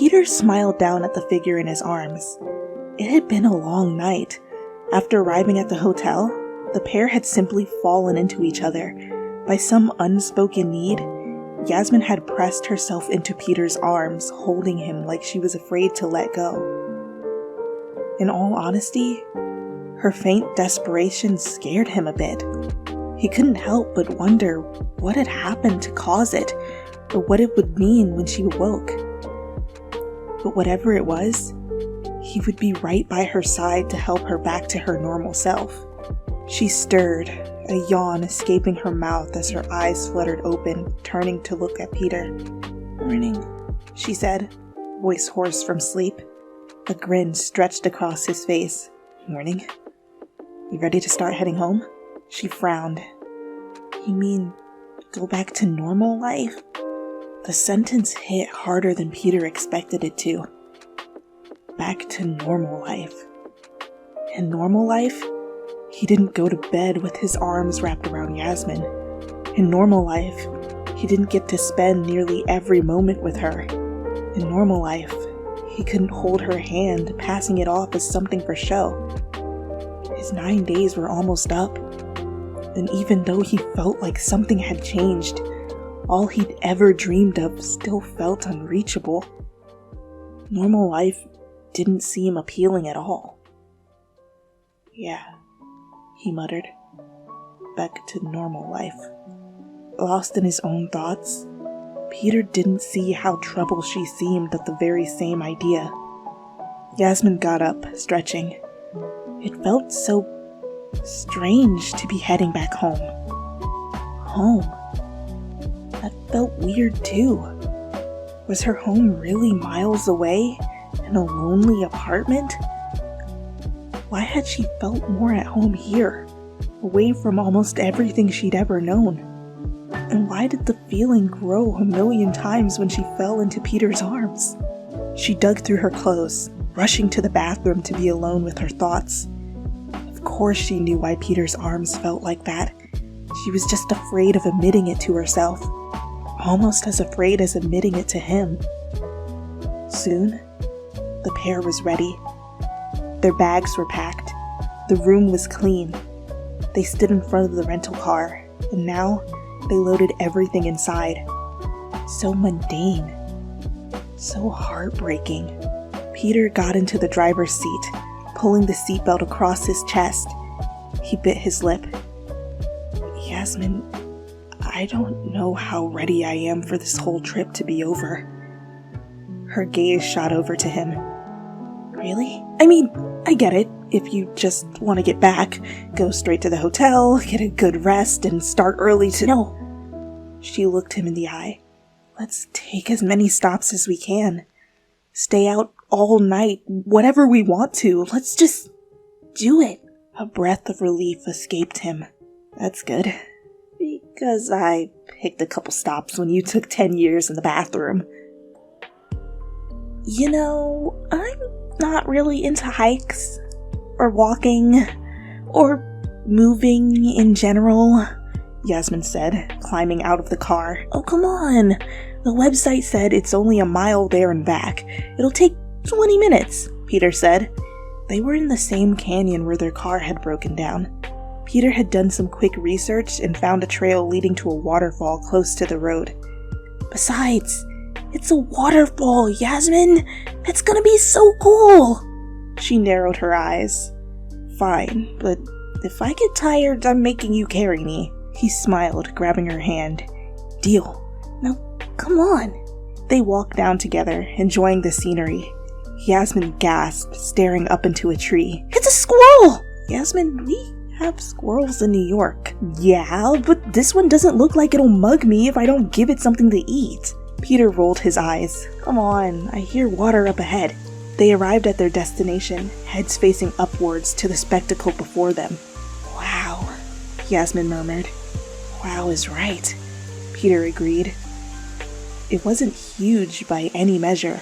Peter smiled down at the figure in his arms. It had been a long night. After arriving at the hotel, the pair had simply fallen into each other. By some unspoken need, Yasmin had pressed herself into Peter's arms, holding him like she was afraid to let go. In all honesty, her faint desperation scared him a bit. He couldn't help but wonder what had happened to cause it, or what it would mean when she awoke. But whatever it was, he would be right by her side to help her back to her normal self. She stirred, a yawn escaping her mouth as her eyes fluttered open, turning to look at Peter. "Morning," she said, voice hoarse from sleep. A grin stretched across his face. "Morning. You ready to start heading home?" She frowned. "You mean go back to normal life?" The sentence hit harder than Peter expected it to. Back to normal life. In normal life, he didn't go to bed with his arms wrapped around Yasmin. In normal life, he didn't get to spend nearly every moment with her. In normal life, he couldn't hold her hand, passing it off as something for show. His 9 days were almost up, and even though he felt like something had changed, all he'd ever dreamed of still felt unreachable. Normal life didn't seem appealing at all. "Yeah," he muttered. Back to normal life. Lost in his own thoughts, Peter didn't see how troubled she seemed at the very same idea. Yasmin got up, stretching. It felt so strange to be heading back home. Home. That felt weird too. Was her home really miles away in a lonely apartment? Why had she felt more at home here, away from almost everything she'd ever known? And why did the feeling grow a million times when she fell into Peter's arms? She dug through her clothes, rushing to the bathroom to be alone with her thoughts. Of course she knew why Peter's arms felt like that. She was just afraid of admitting it to herself, almost as afraid as admitting it to him. Soon, the pair was ready. Their bags were packed. The room was clean. They stood in front of the rental car, and now they loaded everything inside. So mundane. So heartbreaking. Peter got into the driver's seat, pulling the seatbelt across his chest. He bit his lip. "Yasmin, I don't know how ready I am for this whole trip to be over." Her gaze shot over to him. "Really? I mean, I get it. If you just want to get back, go straight to the hotel, get a good rest, and start early to—" "No." She looked him in the eye. "Let's take as many stops as we can. Stay out all night, whatever we want to. Let's just do it." A breath of relief escaped him. "That's good. Because I picked a couple stops when you took 10 years in the bathroom." "You know, I'm not really into hikes, or walking, or moving in general," Yasmin said, climbing out of the car. "Oh, come on. The website said it's only a mile there and back. It'll take 20 minutes, Peter said. They were in the same canyon where their car had broken down. Peter had done some quick research and found a trail leading to a waterfall close to the road. "Besides, it's a waterfall, Yasmin! That's gonna be so cool!" She narrowed her eyes. "Fine, but if I get tired, I'm making you carry me." He smiled, grabbing her hand. "Deal. Now, come on." They walked down together, enjoying the scenery. Yasmin gasped, staring up into a tree. "It's a squirrel!" "Yasmin, we have squirrels in New York." "Yeah, but this one doesn't look like it'll mug me if I don't give it something to eat." Peter rolled his eyes. "Come on, I hear water up ahead." They arrived at their destination, heads facing upwards to the spectacle before them. "Wow," Yasmin murmured. "Wow is right," Peter agreed. It wasn't huge by any measure,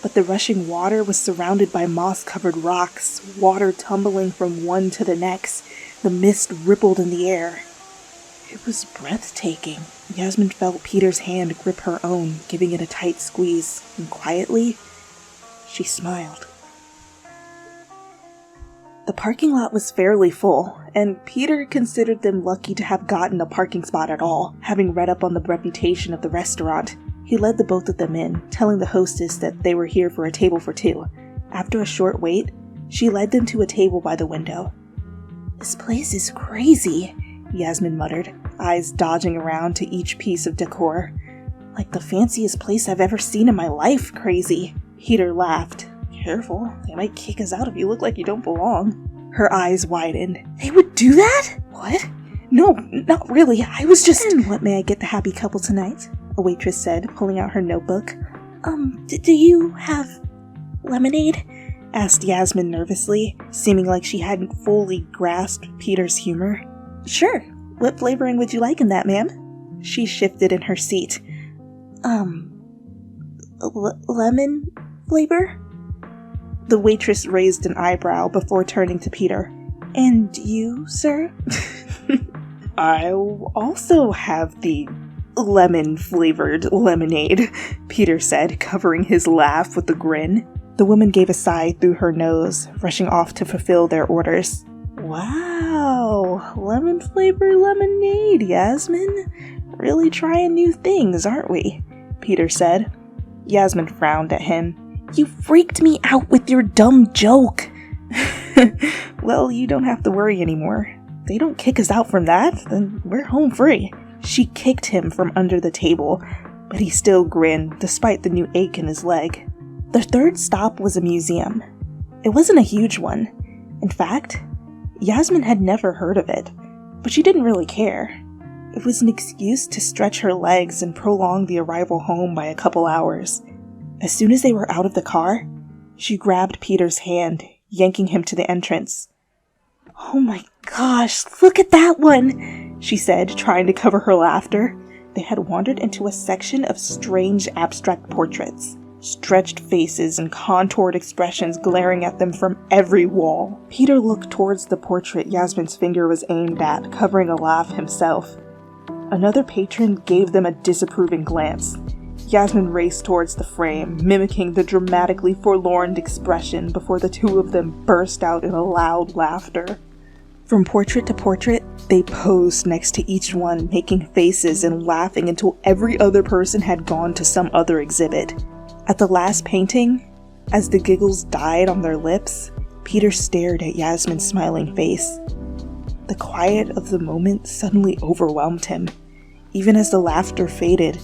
but the rushing water was surrounded by moss-covered rocks, water tumbling from one to the next. The mist rippled in the air. It was breathtaking. Yasmin felt Peter's hand grip her own, giving it a tight squeeze, and quietly, she smiled. The parking lot was fairly full, and Peter considered them lucky to have gotten a parking spot at all, having read up on the reputation of the restaurant. He led the both of them in, telling the hostess that they were here for a table for two. After a short wait, she led them to a table by the window. "This place is crazy," Yasmin muttered, eyes dodging around to each piece of decor. "Like the fanciest place I've ever seen in my life, crazy." Peter laughed. "Careful, they might kick us out if you look like you don't belong." Her eyes widened. "They would do that? What? No, not really. I was just—" "And what may I get the happy couple tonight?" a waitress said, pulling out her notebook. Do you have lemonade?" asked Yasmin nervously, seeming like she hadn't fully grasped Peter's humor. "Sure. What flavoring would you like in that, ma'am?" She shifted in her seat. Lemon flavor?" The waitress raised an eyebrow before turning to Peter. "And you, sir?" "I'll also have the lemon-flavored lemonade," Peter said, covering his laugh with a grin. The woman gave a sigh through her nose, rushing off to fulfill their orders. "Wow, lemon-flavored lemonade, Yasmin. Really trying new things, aren't we?" Peter said. Yasmin frowned at him. "You freaked me out with your dumb joke." "Well, you don't have to worry anymore. They don't kick us out from that, then we're home free." She kicked him from under the table, but he still grinned despite the new ache in his leg. The third stop was a museum. It wasn't a huge one. In fact, Yasmin had never heard of it, but she didn't really care. It was an excuse to stretch her legs and prolong the arrival home by a couple hours. As soon as they were out of the car, she grabbed Peter's hand, yanking him to the entrance. "Oh my gosh, look at that one!" she said, trying to cover her laughter. They had wandered into a section of strange abstract portraits, stretched faces and contoured expressions glaring at them from every wall. Peter looked towards the portrait Yasmin's finger was aimed at, covering a laugh himself. Another patron gave them a disapproving glance. Yasmin raced towards the frame, mimicking the dramatically forlorn expression before the two of them burst out in a loud laughter. From portrait to portrait, they posed next to each one, making faces and laughing until every other person had gone to some other exhibit. At the last painting, as the giggles died on their lips, Peter stared at Yasmin's smiling face. The quiet of the moment suddenly overwhelmed him. Even as the laughter faded,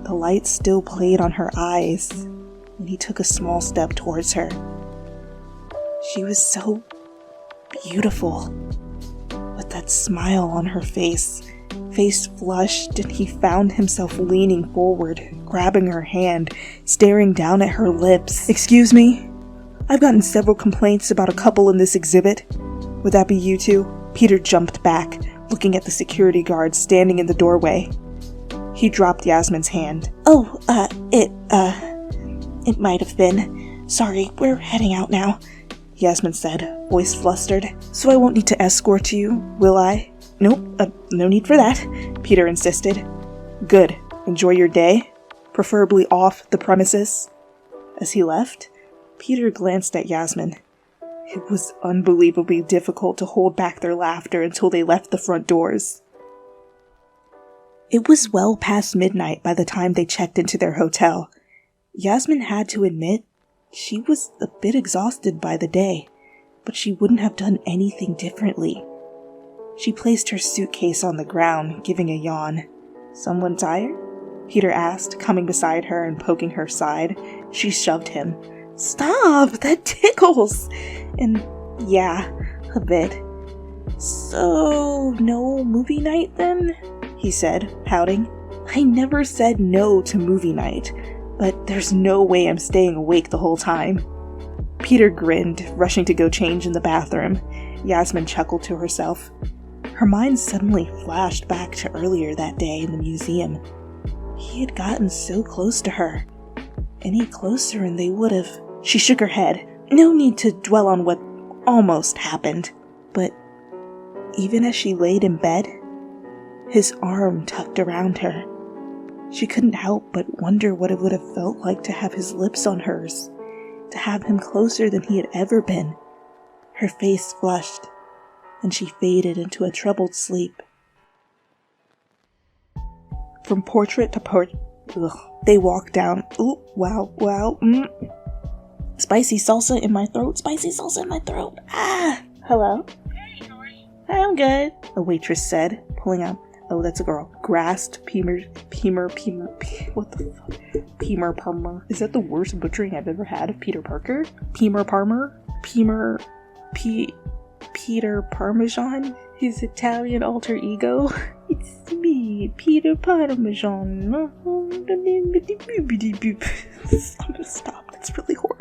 the light still played on her eyes, and he took a small step towards her. She was so beautiful, with that smile on her face flushed, and he found himself leaning forward, grabbing her hand, staring down at her lips. "Excuse me? I've gotten several complaints about a couple in this exhibit. Would that be you two?" Peter jumped back, looking at the security guard standing in the doorway. He dropped Yasmin's hand. It might have been. Sorry, we're heading out now," Yasmin said, voice flustered. "So I won't need to escort you, will I?" "Nope, no need for that," Peter insisted. "Good. Enjoy your day, preferably off the premises." As he left, Peter glanced at Yasmin. It was unbelievably difficult to hold back their laughter until they left the front doors. It was well past midnight by the time they checked into their hotel. Yasmin had to admit she was a bit exhausted by the day, but she wouldn't have done anything differently. She placed her suitcase on the ground, giving a yawn. "Someone tired?" Peter asked, coming beside her and poking her side. She shoved him. "Stop! That tickles!" "And yeah, a bit." "So, no movie night then?" he said, pouting. "I never said no to movie night, but there's no way I'm staying awake the whole time." Peter grinned, rushing to go change in the bathroom. Yasmin chuckled to herself. Her mind suddenly flashed back to earlier that day in the museum. He had gotten so close to her. Any closer and they would have. She shook her head. No need to dwell on what almost happened. But even as she laid in bed, his arm tucked around her. She couldn't help but wonder what it would have felt like to have his lips on hers, to have him closer than he had ever been. Her face flushed, and she faded into a troubled sleep. From portrait to portrait, they walked down. Ooh, wow. Spicy salsa in my throat, spicy salsa in my throat. Ah! Hello? Hey, how are you? I'm good, a waitress said, pulling out. Oh, that's a girl. Grassed Pemer. What the fuck? Pemer. Is that the worst butchering I've ever had of Peter Parker? Peter Parmesan? His Italian alter ego? It's me, Peter Parmesan. I'm gonna stop. That's really horrible.